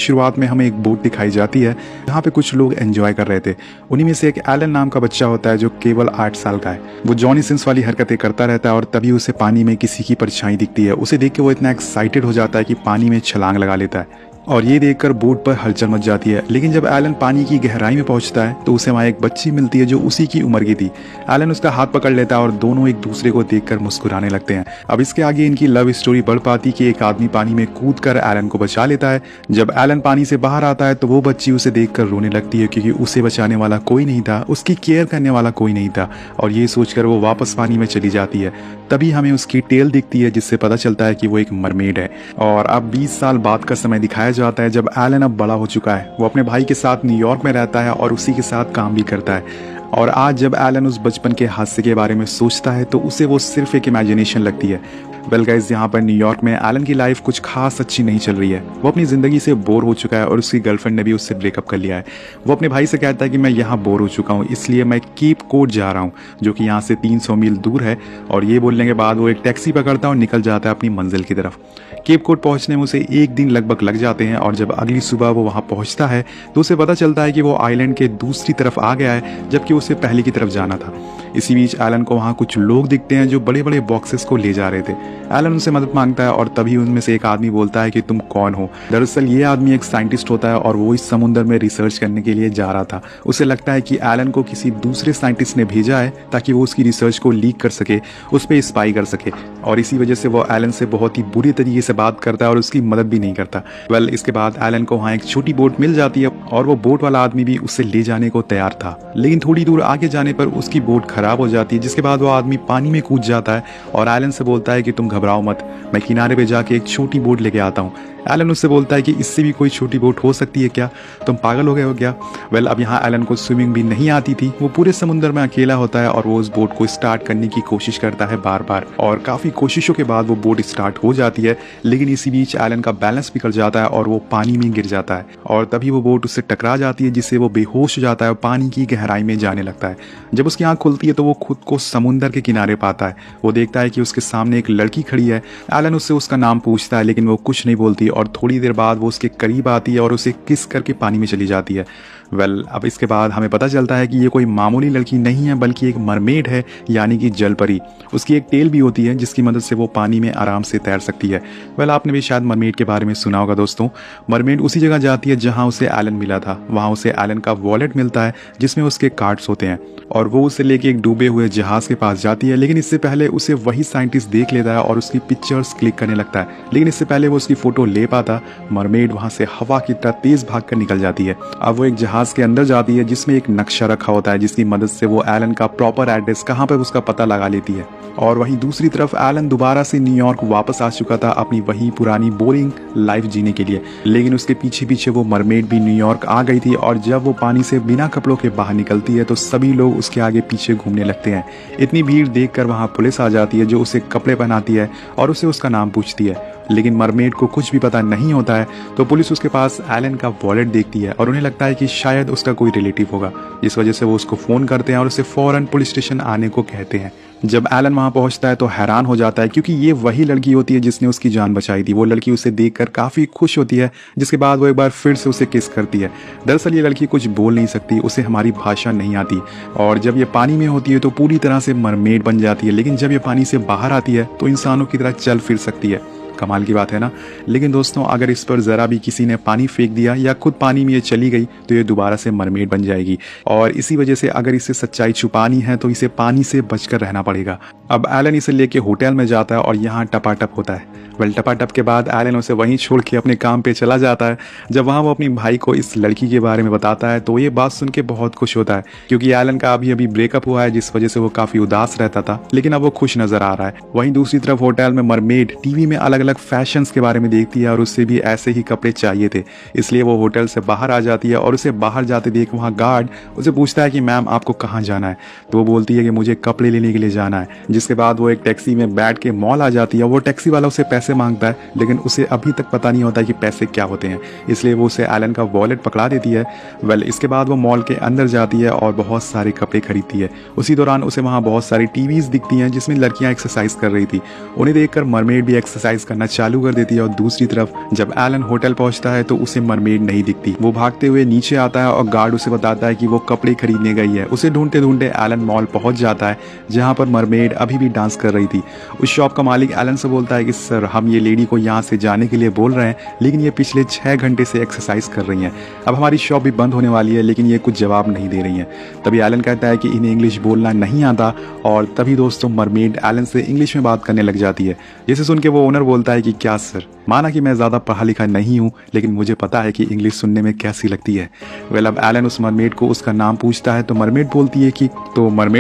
शुरुआत में हमें एक बोट दिखाई जाती है जहाँ पे कुछ लोग एंजॉय कर रहे थे। उन्हीं में से एक एलन नाम का बच्चा होता है जो केवल 8 साल का है। वो जॉनी सिंस वाली हरकतें करता रहता है और तभी उसे पानी में किसी की परछाई दिखती है। उसे देख के वो इतना एक्साइटेड हो जाता है कि पानी में छलांग लगा लेता है और ये देखकर बोट पर हलचल मच जाती है। लेकिन जब एलन पानी की गहराई में पहुंचता है तो उसे वहाँ एक बच्ची मिलती है जो उसी की उम्र की थी। एलन उसका हाथ पकड़ लेता है और दोनों एक दूसरे को देखकर मुस्कुराने लगते हैं। अब इसके आगे इनकी लव स्टोरी बढ़ पाती कि एक आदमी पानी में कूदकर एलन को बचा लेता है। जब एलन पानी से बाहर आता है तो वो बच्ची उसे देखकर रोने लगती है क्योंकि उसे बचाने वाला कोई नहीं था, उसकी केयर करने वाला कोई नहीं था और ये सोचकर वो वापस पानी में चली जाती है। तभी हमें उसकी टेल दिखती है जिससे पता चलता है कि वो एक मरमेड है। और अब 20 साल बाद का समय दिखाया जाता है जब एलन अब बड़ा हो चुका है। वो अपने भाई के साथ न्यूयॉर्क में रहता है और उसी के साथ काम भी करता है। और आज जब एलन उस बचपन के हादसे के बारे में सोचता है तो उसे वो सिर्फ एक इमेजिनेशन लगती है। वेल गाइस, यहाँ पर न्यूयॉर्क में एलन की लाइफ कुछ खास अच्छी नहीं चल रही है। वो अपनी ज़िंदगी से बोर हो चुका है और उसकी गर्लफ्रेंड ने भी उससे ब्रेकअप कर लिया है। वो अपने भाई से कहता है कि मैं यहाँ बोर हो चुका हूँ, इसलिए मैं केप कोड जा रहा हूँ जो कि यहाँ से 300 मील दूर है। और ये बोलने के बाद वो एक टैक्सी पकड़ता है और निकल जाता है अपनी मंजिल की तरफ। केप कोड पहुंचने में उसे 1 दिन लगभग लग जाते हैं और जब अगली सुबह वो वहां पहुंचता है तो उसे पता चलता है कि वो आइलैंड के दूसरी तरफ आ गया है जबकि उसे पहले की तरफ जाना था। इसी बीच एलन को वहां कुछ लोग दिखते हैं जो बड़े बड़े बॉक्सेस को ले जा रहे थे। एलन उनसे मदद मांगता है और तभी उनमें से एक आदमी बोलता है कि तुम कौन हो। दरअसल ये आदमी एक साइंटिस्ट होता है और वो इस समुद्र में रिसर्च करने के लिए जा रहा था। उसे लगता है कि एलन को किसी दूसरे साइंटिस्ट ने भेजा है ताकि वो उसकी रिसर्च को लीक कर सके, उस पर स्पाई कर सके। और इसी वजह से वो एलन से बहुत ही बुरी तरीके से बात करता है और उसकी मदद भी नहीं करता। वेल, इसके बाद एलन को वहाँ एक छोटी बोट मिल जाती है और वो बोट वाला आदमी भी उसे ले जाने को तैयार था। लेकिन थोड़ी दूर आगे जाने पर उसकी बोट खराब हो जाती है, जिसके बाद वो आदमी पानी में कूद जाता है और एलन से बोलता है कि तुम घबराओ मत, मैं किनारे पे जाके एक छोटी बोट लेके आता हूँ। एलन उससे बोलता है कि इससे भी कोई छोटी बोट हो सकती है क्या, तुम पागल हो गए हो क्या। वेल, अब यहाँ एलन को स्विमिंग भी नहीं आती थी। वो पूरे समुद्र में अकेला होता है और वो उस बोट को स्टार्ट करने की कोशिश करता है बार बार और काफ़ी कोशिशों के बाद वो बोट स्टार्ट हो जाती है। लेकिन इसी बीच एलन का बैलेंस बिगड़ जाता है और वो पानी में गिर जाता है और तभी वो बोट उससे टकरा जाती है जिससे वो बेहोश हो जाता है और पानी की गहराई में जाने लगता है। जब उसकी आँख खुलती है तो वो खुद को समुद्र के किनारे पाता है। वो देखता है कि उसके सामने एक लड़की खड़ी है। एलन उससे उसका नाम पूछता है लेकिन वो कुछ नहीं बोलती और थोड़ी देर बाद वो उसके करीब आती है और उसे किस करके पानी में चली जाती है। वेल, अब इसके बाद हमें पता चलता है कि ये कोई मामूली लड़की नहीं है बल्कि एक मरमेड है, यानी कि जल परी। उसकी एक टेल भी होती है जिसकी मदद से वो पानी में आराम से तैर सकती है। वेल, आपने भी शायद मरमेड के बारे में सुना होगा दोस्तों। मरमेड उसी जगह जाती है जहाँ उसे एलन मिला था। वहाँ उसे एलन का वॉलेट मिलता है जिसमें उसके कार्ड्स होते हैं और वो उसे लेके एक डूबे हुए जहाज के पास जाती है। लेकिन इससे पहले उसे वही साइंटिस्ट देख लेता है और उसकी पिक्चर्स क्लिक करने लगता है। लेकिन इससे पहले वो उसकी फोटो ले पाता, मरमेड वहाँ से हवा की तरह तेज भाग कर निकल जाती है। अब वो एक जहाज के अंदर जाती है जिसमें एक नक्शा रखा होता है जिसकी मदद से वो एलन का प्रॉपर एड्रेस कहाँ पर उसका पता लगा लेती है। और वहीं दूसरी तरफ एलन दोबारा से न्यूयॉर्क वापस आ चुका था अपनी वही पुरानी बोरिंग लाइफ जीने के लिए। लेकिन उसके पीछे पीछे वो मरमेड भी न्यूयॉर्क आ गई थी और जब वो पानी से बिना कपड़ों के बाहर निकलती है तो सभी लोग उसके आगे पीछे घूमने लगते हैं। इतनी भीड़ देखकर वहाँ पुलिस आ जाती है जो उसे कपड़े पहनाती है और उसे उसका नाम पूछती है। लेकिन मरमेड को कुछ भी पता नहीं होता है तो पुलिस उसके पास एलन का वॉलेट देखती है और उन्हें लगता है कि शायद उसका कोई रिलेटिव होगा। इस वजह से वो उसको फ़ोन करते हैं और उसे फ़ौरन पुलिस स्टेशन आने को कहते हैं। जब एलन वहाँ पहुँचता है तो हैरान हो जाता है क्योंकि ये वही लड़की होती है जिसने उसकी जान बचाई थी। वो लड़की उसे देखकर काफ़ी खुश होती है जिसके बाद वो एक बार फिर से उसे किस करती है। दरअसल ये लड़की कुछ बोल नहीं सकती, उसे हमारी भाषा नहीं आती और जब ये पानी में होती है तो पूरी तरह से मरमेड बन जाती है। लेकिन जब ये पानी से बाहर आती है तो इंसानों की तरह चल फिर सकती है। कमाल की बात है ना। लेकिन दोस्तों, अगर इस पर ज़रा भी किसी ने पानी फेंक दिया या खुद पानी में ये चली गई तो ये दोबारा से मरमेड बन जाएगी और इसी वजह से अगर इसे सच्चाई छुपानी है तो इसे पानी से बचकर रहना पड़ेगा। अब एलन इसे लेके होटल में जाता है और यहाँ टपाटप होता है। वेल, टपाटप के बाद एलन उसे वहीं छोड़ के अपने काम पे चला जाता है। जब वहाँ वो अपनी भाई को इस लड़की के बारे में बताता है तो ये बात सुन के बहुत खुश होता है क्योंकि एलन का अभी अभी ब्रेकअप हुआ है जिस वजह से वो काफ़ी उदास रहता था। लेकिन अब वो खुश नज़र आ रहा है। वहीं दूसरी तरफ होटल में मरमेड टीवी में अलग अलग फैशंस के बारे में देखती है और उससे भी ऐसे ही कपड़े चाहिए थे, इसलिए वो होटल से बाहर आ जाती है और उसे बाहर जाते देख वहाँ गार्ड उसे पूछता है कि मैम आपको कहाँ जाना है। तो वो बोलती है कि मुझे कपड़े लेने के लिए जाना है। जिसके बाद वो एक टैक्सी में बैठ के मॉल आ जाती है। वो टैक्सी वाला उसे पैसे मांगता है लेकिन उसे अभी तक पता नहीं होता कि पैसे क्या होते हैं, इसलिए वो उसे एलन का वॉलेट पकड़ा देती है। वेल, इसके बाद वो मॉल के अंदर जाती है और बहुत सारे कपड़े खरीदती है। उसी दौरान उसे वहाँ बहुत सारी टीवीज दिखती हैं जिसमें लड़कियाँ एक्सरसाइज कर रही थी। उन्हें देखकर मरमेड भी एक्सरसाइज करना करना चालू कर देती है। और दूसरी तरफ जब एलन होटल पहुंचता है तो उसे मरमेड नहीं दिखती। वो भागते हुए नीचे आता है और गार्ड उसे बताता है कि वो कपड़े खरीदने गई है। उसे ढूंढते ढूंढते एलन मॉल पहुंच जाता है जहां पर मरमेड अभी भी डांस कर रही थी। उस शॉप का मालिक एलन से बोलता है कि सर, हम ये लेडी को यहाँ से जाने के लिए बोल रहे हैं, लेकिन ये पिछले 6 घंटे से एक्सरसाइज कर रही हैं। अब हमारी शॉप भी बंद होने वाली है, लेकिन ये कुछ जवाब नहीं दे रही हैं। तभी एलन कहता है कि इन्हें इंग्लिश बोलना नहीं आता और तभी दोस्तों मरमेड एलन से इंग्लिश में बात करने लग जाती है। जिसे सुन के वो ओनर बोलता है कि क्या सर, माना कि मैं ज़्यादा पढ़ा लिखा नहीं हूँ, लेकिन मुझे पता है कि इंग्लिश सुनने में कैसी लगती है। वेल, अब एलन उस मरमेड को उसका नाम पूछता है तो मरमेड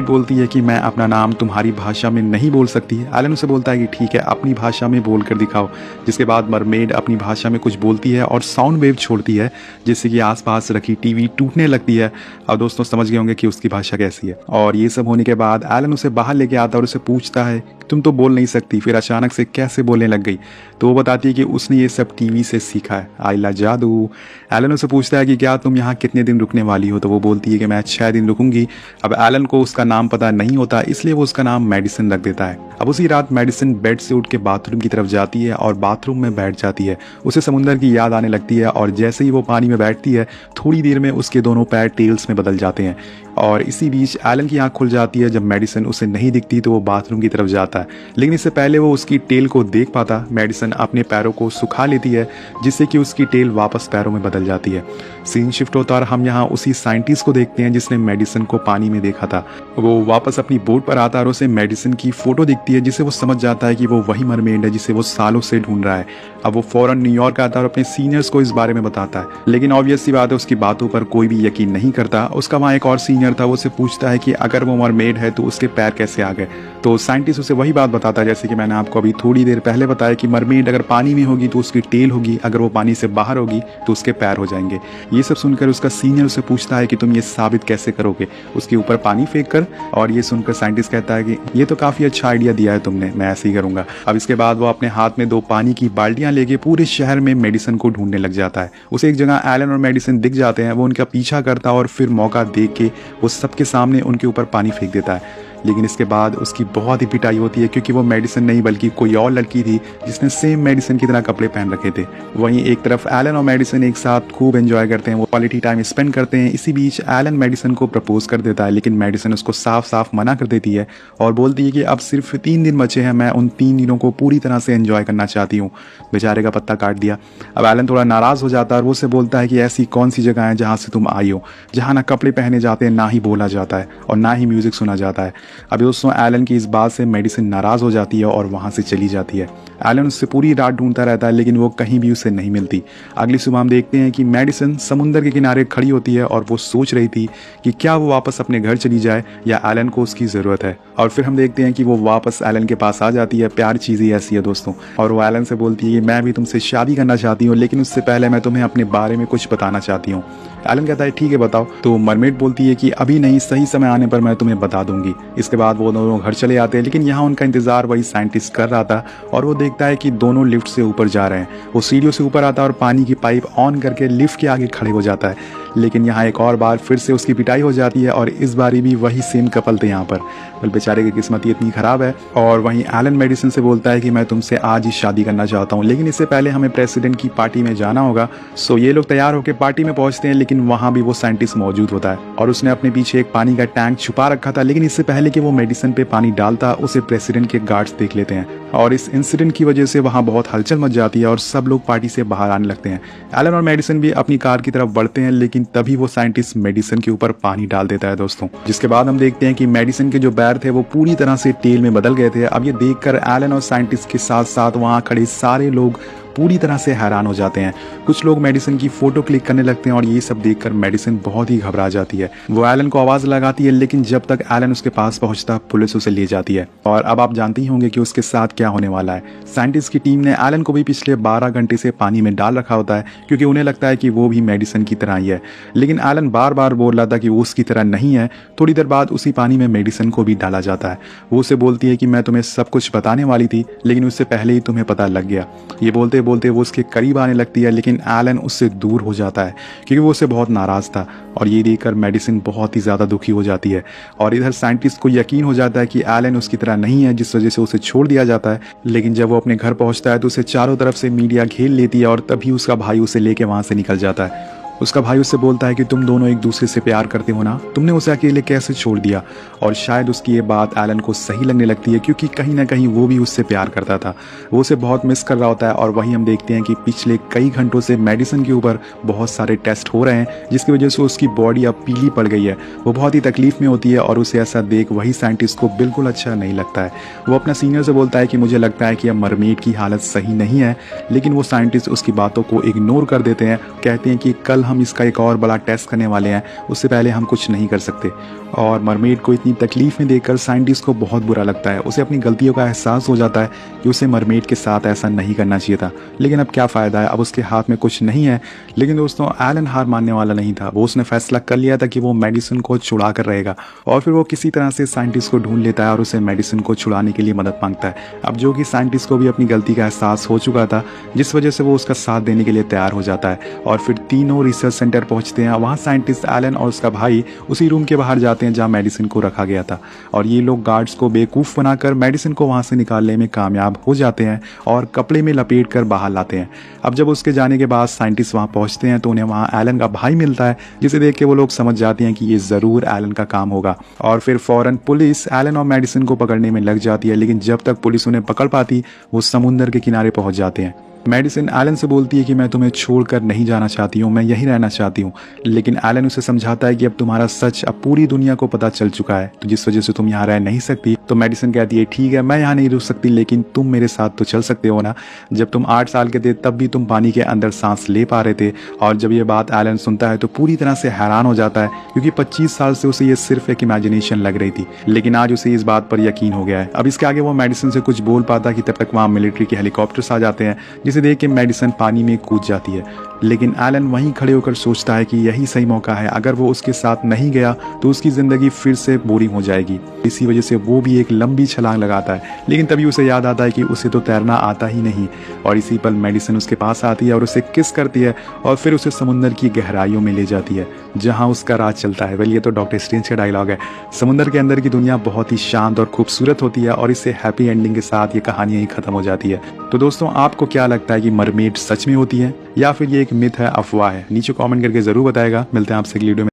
बोलती है कि मैं अपना नाम तुम्हारी भाषा में नहीं बोल सकती। एलन उसे बोलता है कि ठीक है, अपनी भाषा में बोल कर दिखाओ। जिसके बाद मरमेड अपनी भाषा में कुछ बोलती है और साउंड वेव छोड़ती है, जिससे कि आसपास रखी टीवी टूटने लगती है। अब दोस्तों समझ गए होंगे कि उसकी भाषा कैसी है। और ये सब होने के बाद एलन उसे बाहर लेके आता है और उसे पूछता है तुम तो बोल नहीं सकती, फिर अचानक से कैसे बोलने लग गई। तो वो बताती है कि उसने ये सब टीवी से सीखा है। आइला जादू। एलन उसे पूछता है कि क्या तुम यहाँ कितने दिन रुकने वाली हो, तो वो बोलती है कि मैं 6 दिन रुकूंगी। अब एलन को उसका नाम पता नहीं होता, इसलिए वो उसका नाम मेडिसिन रख देता है। अब उसी रात मेडिसिन बेड से उठ के बाथरूम की तरफ जाती है और बाथरूम में बैठ जाती है। उसे समुंदर की याद आने लगती है और जैसे ही वो पानी में बैठती है, थोड़ी देर में उसके दोनों पैर टेल्स में बदल जाते हैं। और इसी बीच एलन की आंख खुल जाती है। जब मेडिसिन उसे नहीं दिखती तो वो बाथरूम की तरफ जाता है, लेकिन इससे पहले वो उसकी टेल को देख पाता, मेडिसिन अपने पैरों को सुखा लेती है, जिससे कि उसकी टेल वापस पैरों में बदल जाती है। सीन शिफ्ट होता है और हम यहाँ उसी साइंटिस्ट को देखते हैं जिसने मेडिसिन को पानी में देखा था। वो वापस अपनी बोट पर आता है और उसे मेडिसिन की फोटो दिखती है, जिससे वो समझ जाता है कि वो वही मरमेड है जिसे वो सालों से ढूंढ रहा है। अब वो फौरन न्यूयॉर्क आता है और अपने सीनियर्स को इस बारे में बताता है, लेकिन ऑब्वियस सी बात है उसकी बातों पर कोई भी यकीन नहीं करता। उसका वहाँ एक और सीनियर था, वो उसे पूछता है कि अगर वो मरमेड है तो उसके पैर कैसे आ गए। तो साइंटिस्ट उसे वही बात बताता है जैसे कि मैंने आपको अभी थोड़ी देर पहले बताया कि मरमेड अगर पानी में होगी तो उसकी टेल होगी, अगर वो पानी से बाहर होगी तो उसके पैर हो जाएंगे। ये सब सुनकर उसका सीनियर उसे पूछता है कि तुम ये साबित कैसे करोगे, उसके ऊपर पानी फेंक कर। और ये सुनकर साइंटिस्ट कहता है कि ये तो काफ़ी अच्छा आइडिया दिया है तुमने, मैं ऐसे ही करूँगा। अब इसके बाद वो अपने हाथ में 2 पानी की बाल्टियाँ लेके पूरे शहर में मेडिसिन को ढूंढने लग जाता है। उसे एक जगह एलन और मेडिसिन दिख जाते हैं। वो उनका पीछा करता है और फिर मौका देख के वो सबके सामने उनके ऊपर पानी फेंक देता है। लेकिन इसके बाद उसकी बहुत ही पिटाई होती है, क्योंकि वो मेडिसिन नहीं बल्कि कोई और लड़की थी जिसने सेम मेडिसिन की तरह कपड़े पहन रखे थे। वहीं एक तरफ एलन और मेडिसिन एक साथ खूब एंजॉय करते हैं, वो क्वालिटी टाइम स्पेंड करते हैं। इसी बीच एलन मेडिसिन को प्रपोज कर देता है, लेकिन मेडिसिन उसको साफ साफ मना कर देती है और बोलती है कि अब सिर्फ 3 दिन बचे हैं, मैं उन 3 दिनों को पूरी तरह से एंजॉय करना चाहती हूँ। बेचारे का पत्ता काट दिया। अब एलन थोड़ा नाराज़ हो जाता है और वो उसे बोलता है कि ऐसी कौन सी जगह है जहाँ से तुम आई हो, जहाँ ना कपड़े पहने जाते हैं, ना ही बोला जाता है और ना ही म्यूजिक सुना जाता है। अब दोस्तों एलन की इस बात से मेडिसिन नाराज़ हो जाती है और वहाँ से चली जाती है। एलन उससे पूरी रात ढूंढता रहता है, लेकिन वो कहीं भी उसे नहीं मिलती। अगली सुबह हम देखते हैं कि मेडिसिन समुंदर के किनारे खड़ी होती है और वो सोच रही थी कि क्या वो वापस अपने घर चली जाए या एलन को उसकी ज़रूरत है। और फिर हम देखते हैं कि वो वापस एलन के पास आ जाती है। प्यार चीज़ ही ऐसी है दोस्तों। और वो एलन से बोलती है कि मैं भी तुमसे शादी करना चाहती हूँ, लेकिन उससे पहले मैं तुम्हें अपने बारे में कुछ बताना चाहती हूँ। एलन कहता है ठीक है बताओ। तो मरमेड बोलती है कि अभी नहीं, सही समय आने पर मैं तुम्हें बता दूंगी। इसके बाद वो दोनों घर चले आते हैं, लेकिन यहाँ उनका इंतजार वही साइंटिस्ट कर रहा था और वो देखता है कि दोनों लिफ्ट से ऊपर जा रहे हैं। वो सीढ़ियों से ऊपर आता है और पानी की पाइप ऑन करके लिफ्ट के आगे खड़े हो जाता है। लेकिन यहाँ एक और बार फिर से उसकी पिटाई हो जाती है और इस बारी भी वही सेम कपल थे यहाँ पर। बल बेचारे की किस्मत ही इतनी ख़राब है। और वहीं एलन मेडिसिन से बोलता है कि मैं तुमसे आज ही शादी करना चाहता हूँ, लेकिन इससे पहले हमें प्रेसिडेंट की पार्टी में जाना होगा। सो ये लोग तैयार होकर पार्टी में पहुँचते हैं, लेकिन वहाँ भी वो साइंटिस्ट मौजूद होता है और उसने अपने पीछे एक पानी का टैंक छुपा रखा था। लेकिन इससे पहले कि वो मेडिसिन पे पानी डालता, उसे प्रेसिडेंट के गार्ड्स देख लेते हैं और इस इंसिडेंट की वजह से वहाँ बहुत हलचल मच जाती है और सब लोग पार्टी से बाहर आने लगते हैं। एलन और मेडिसिन भी अपनी कार की तरफ बढ़ते हैं, लेकिन तभी वो साइंटिस्ट मेडिसिन के ऊपर पानी डाल देता है दोस्तों। जिसके बाद हम देखते हैं कि मेडिसिन के जो पैर थे वो पूरी तरह से टेल में बदल गए थे। अब ये देखकर एलन और साइंटिस्ट के साथ साथ वहाँ खड़े सारे लोग पूरी तरह से हैरान हो जाते हैं। कुछ लोग मेडिसिन की फोटो क्लिक करने लगते हैं और ये सब देखकर मेडिसिन बहुत ही घबरा जाती है। वो एलन को आवाज लगाती है, लेकिन जब तक एलन उसके पास पहुंचता पुलिस उसे ले जाती है। और अब आप जानते ही होंगे कि उसके साथ क्या होने वाला है। साइंटिस्ट की टीम ने एलन को भी पिछले 12 घंटे से पानी में डाल रखा होता है, क्योंकि उन्हें लगता है कि वो भी मेडिसिन की तरह ही है। लेकिन एलन बार बार बोल रहा था कि वो उसकी तरह नहीं है। थोड़ी देर बाद उसी पानी में मेडिसिन को भी डाला जाता है। वो उसे बोलती है कि मैं तुम्हें सब कुछ बताने वाली थी, लेकिन उससे पहले ही तुम्हें पता लग गया। ये बोलते बोलते वो उसके करीब आने लगती है, लेकिन एलन उससे दूर हो जाता है क्योंकि वो उससे बहुत नाराज़ था। और ये देखकर मेडिसिन बहुत ही ज़्यादा दुखी हो जाती है। और इधर साइंटिस्ट को यकीन हो जाता है कि एलन उसकी तरह नहीं है, जिस वजह से उसे छोड़ दिया जाता है। लेकिन जब वो अपने घर पहुंचता है तो उसे चारों तरफ से मीडिया घेर लेती है और तभी उसका भाई उसे लेके वहाँ से निकल जाता है। उसका भाई उससे बोलता है कि तुम दोनों एक दूसरे से प्यार करते हो ना, तुमने उसे अकेले कैसे छोड़ दिया। और शायद उसकी ये बात एलन को सही लगने लगती है क्योंकि कहीं ना कहीं वो भी उससे प्यार करता था, वो उसे बहुत मिस कर रहा होता है। और वहीं हम देखते हैं कि पिछले कई घंटों से मेडिसिन के ऊपर बहुत सारे टेस्ट हो रहे हैं, जिसकी वजह से उसकी बॉडी अब पीली पड़ गई है। वो बहुत ही तकलीफ में होती है और उसे ऐसा देख वही साइंटिस्ट को बिल्कुल अच्छा नहीं लगता है। वो अपना सीनियर से बोलता है कि मुझे लगता है कि अब मरमेड की हालत सही नहीं है, लेकिन वो साइंटिस्ट उसकी बातों को इग्नोर कर देते हैं, कहते हैं कि कल हम इसका एक और बड़ा टेस्ट करने वाले हैं, उससे पहले हम कुछ नहीं कर सकते। और मरमेड को इतनी तकलीफ में देखकर साइंटिस्ट को बहुत बुरा लगता है। उसे अपनी गलतियों का एहसास हो जाता है कि उसे मरमेड के साथ ऐसा नहीं करना चाहिए था, लेकिन अब क्या फ़ायदा है, अब उसके हाथ में कुछ नहीं है। लेकिन दोस्तों एलन हार मानने वाला नहीं था। वो उसने फैसला कर लिया था कि वो मेडिसिन को छुड़ा कर रहेगा। और फिर वो किसी तरह से साइंटिस्ट को ढूंढ लेता है और उसे मेडिसिन को छुड़ाने के लिए मदद मांगता है। अब जो कि साइंटिस्ट को भी अपनी गलती का एहसास हो चुका था, जिस वजह से वो उसका साथ देने के लिए तैयार हो जाता है। और फिर तीनों रिसर्च सेंटर पहुंचते हैं। वहाँ साइंटिस्ट एलन और उसका भाई उसी रूम के बाहर जाते हैं जहाँ मेडिसिन को रखा गया था। और ये लोग गार्ड्स को बेवकूफ़ बनाकर मेडिसिन को वहाँ से निकालने में कामयाब हो जाते हैं और कपड़े में लपेट कर बाहर लाते हैं। अब जब उसके जाने के बाद साइंटिस्ट वहाँ पहुँचते हैं तो उन्हें वहाँ एलन का भाई मिलता है, जिसे देख के वो लोग समझ जाते हैं कि ये ज़रूर एलन का काम होगा। और फिर फ़ौरन पुलिस एलन और मेडिसिन को पकड़ने में लग जाती है, लेकिन जब तक पुलिस उन्हें पकड़ पाती वो समुंदर के किनारे पहुँच जाते हैं। मेडिसिन एलन से बोलती है कि मैं तुम्हें छोड़कर नहीं जाना चाहती हूँ, मैं यहीं रहना चाहती हूँ। लेकिन एलन उसे समझाता है कि अब तुम्हारा सच अब पूरी दुनिया को पता चल चुका है, तो जिस वजह से तुम यहाँ रह नहीं सकती। तो मेडिसिन कहती है ठीक है मैं यहाँ नहीं रुक सकती, लेकिन तुम मेरे साथ तो चल सकते हो ना। जब तुम 8 साल के थे तब भी तुम पानी के अंदर सांस ले पा रहे थे। और जब ये बात एलन सुनता है तो पूरी तरह से हैरान हो जाता है, क्योंकि 25 साल से उसे ये सिर्फ एक इमेजिनेशन लग रही थी, लेकिन आज उसे इस बात पर यकीन हो गया है। अब इसके आगे वो मेडिसिन से कुछ बोल पाता कि तब तक वहाँ मिलिट्री के हेलीकॉप्टर्स आ जाते हैं, जिसे देख के मेडिसिन पानी में कूद जाती है। लेकिन एलन वहीं खड़े होकर सोचता है कि यही सही मौका है, अगर वो उसके साथ नहीं गया तो उसकी ज़िंदगी फिर से बोरिंग हो जाएगी। इसी वजह से वो भी एक लंबी छलांग लगाता है, लेकिन तभी उसे याद आता है कि उसे तो तैरना आता ही नहीं। और इसी पल मेडिसिन उसके पास आती है और उसे किस करती है और फिर उसे समुद्र की गहराइयों में ले जाती है, जहाँ उसका राज चलता है। वेल ये तो डॉक्टर स्ट्रेंज का डायलॉग है। समुद्र के अंदर की दुनिया बहुत ही शांत और खूबसूरत होती है और इससे हैप्पी एंडिंग के साथ ये कहानी यहीं ख़त्म हो जाती है। तो दोस्तों आपको क्या लगता है कि मरमेड सच में होती है या फिर ये एक मिथ है, अफवाह है? नीचे कमेंट करके ज़रूर बताएगा। मिलते हैं आपसे अगली वीडियो में।